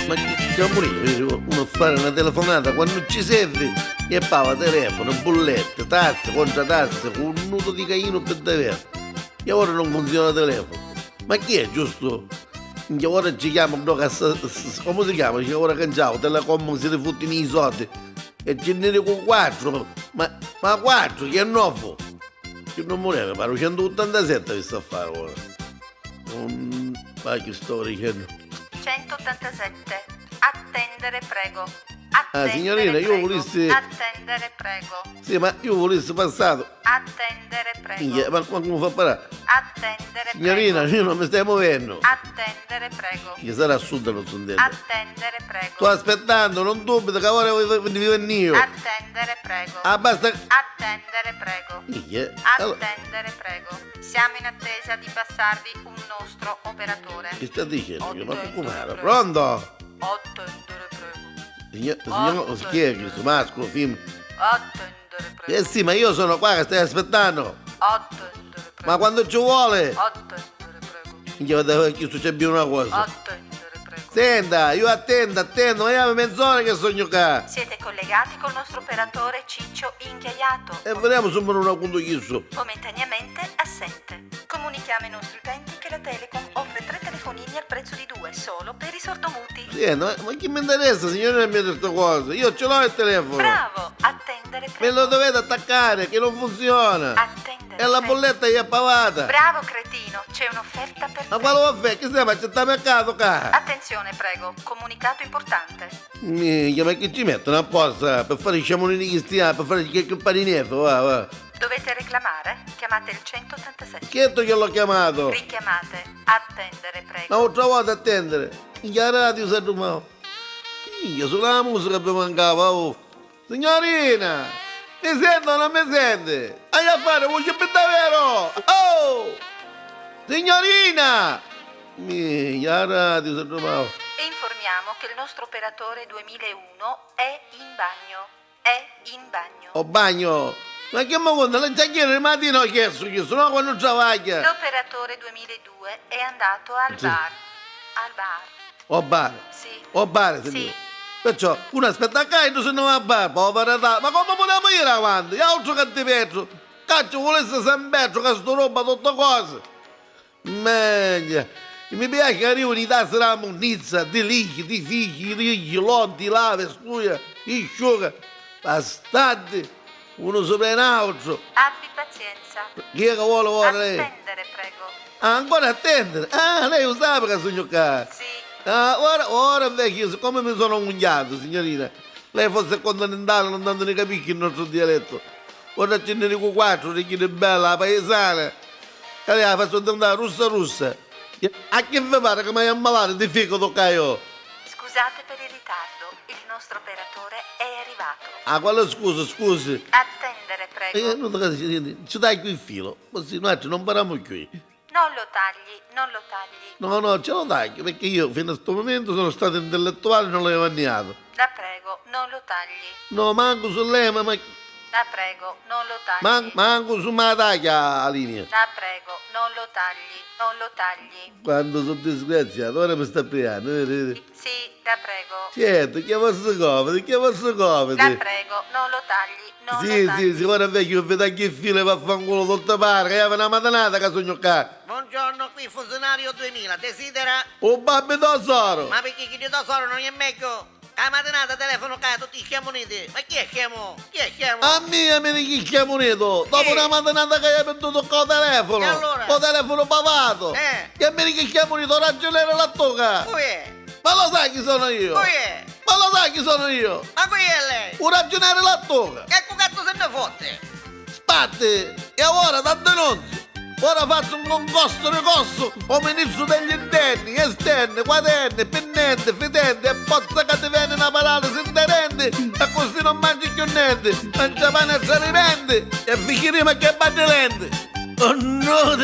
Ma che amore, uno fare una telefonata quando ci serve e paga telefono, bollette, tasse, contratasse, con un nudo di caino per davvero. E ora non funziona il telefono. Ma chi è giusto? Che ora ci chiamano, come si chiama? Che ora cangiamo, Telecom si rifuttano i soldi. E ce ne con 4, ma 4, che è nuovo? Che non voleva, pare 187 vi sta a fare ora. Ma che sto dicendo? 187. Attendere, prego. Attendere, signorina, io prego. volessi... Attendere, prego. Sì, ma io volessi passato. Attendere, prego. Ma come fa a parare? Attendere, Signorina, prego. io non mi stai muovendo. Attendere, prego. Che sarà assurdo non sono detto. Attendere, prego. Sto aspettando, non dubito che ora vi vengo io. Attendere, prego. Ah, basta... Attendere, prego. Allora, Attendere, prego. Siamo in attesa di passarvi un nostro operatore. che sta dicendo? Ma Attendere, come era? prego. Pronto? Attendere, prego. Signor, chi è questo maschio, film? Attendere, prego. Eh sì, ma io sono qua che stai aspettando. Attendere, prego. Ma quando ci vuole? Attendere, prego. Che succede una cosa. Attendere, prego. Senta, io attendo, ma io mezz'ora che sogno qua. Siete collegati col nostro operatore Ciccio Inghiaiato. E vediamo se me non appunto chiuso. Momentaneamente assente. Comunichiamo ai nostri utenti che la Telecom offre 3 telefonini al prezzo di 2 solo per i sordomuti. Senta, ma chi mi interessa, signore, mi queste cose? Io ce l'ho il telefono. Bravo! Attendere, Me prego. lo dovete attaccare, che non funziona. Attendere, E la prego. bolletta è pavata. Bravo, cretino. C'è un'offerta per Ma te. quale offerta? Che stiamo accettando a caso qua? Attenzione, prego. Comunicato importante. Minchia, ma che ci mettono apposta? Per fare i sciamolini che stiamo, per fare che parineto, va. Dovete reclamare? Chiamate il 187. Chi è che l'ho chiamato? Richiamate. Attendere, Ma prego. ho trovato a attendere. Minchia, la radio si è rumato. Minchia, sulla musica mi mancava, oh. Signorina! Mi sento o non mi sente? Hai a fare voce per davvero! Oh! Signorina! Minchia, la radio si è rumato. E informiamo che il nostro operatore 2001 è in bagno. È in bagno. Ho bagno! Ma che mi conta? Le giacchiere il mattino ho chiesto, no quando travaglia. L'operatore 2002 è andato al Sì. bar. Al bar. Ho bar. Sì. Ho bar, Sì. signore. Perciò, uno aspetta a caso se non va a bar, povera da. Ma come vogliamo ir avanti? E altro che di peggio. Caccio volesse sempre che sto roba tutte cose. Meglio. Mi piace che arrivano in tassi la munnizza, di lighi, di figli, righi, lotti, lave, stuia, isciuga. Bastardi. Uno sopra un altro. Abbi pazienza. Chi è che vuole lei? Attendere, prego. Ah, ancora attendere? Ah, lei lo sa che sogno qua. Sì. Ah, ora vecchio, siccome mi sono ungiato, signorina, lei fosse continentale non tanto ne capisce il nostro dialetto. Ora ce ne dico 4, le chiede bella, la paesana. E lei la faccio andare russa. A che vi pare che mi hai ammalato di fegato che io? Scusate per il ritardo. Il nostro operatore è arrivato. Ah, quale scusi? Attendere, prego. Non ci dai qui il filo, così noi non parliamo qui. Non lo tagli, non lo tagli. No, ce lo dai, perché io fino a questo momento sono stato intellettuale e non l'avevo anniato. La prego, non lo tagli. No, manco su lei, ma La prego, non lo tagli. manco su me la taglia la linea. La prego, non lo tagli, non lo tagli. Quando sono disgraziato, ora mi sta pigliando, vedi? Sì, la prego. Certo, che vostro comodi. La prego, non lo tagli, non lo tagli. Sì, ora vecchio, vedo anche il filo e vaffanculo tutto pare, che è una mattonata che sogno qua. Buongiorno, qui funzionario 2000, desidera? Oh, babbo tesoro! Ma perché chi di tesoro non è meglio? La mattinata telefono qua, tutti schiamoniti. Ma chi è schiamo? Chi è schiamo? A me mi dici chiamonito, dopo una mattonata che hai perduto con il telefono, E allora? con il telefono bavato, Eh. che mi dici chiamonito, ragioniere la tocca. Qui è? Ma lo sai chi sono io? Qui è? Ma lo sai chi sono io? Ma qui è lei? Un ragioniere la tocca. Che cazzo se ne fotte? Spatti, e ora da denunzio. Ora faccio un concorso ricorso o ministro degli interni, esterni, quaderni, pennenti, fitenti e pozza che ti viene una paralisi interenti e così non mangi più niente, mangia pane e se riprendi e fichirima che batte lente. Oh no!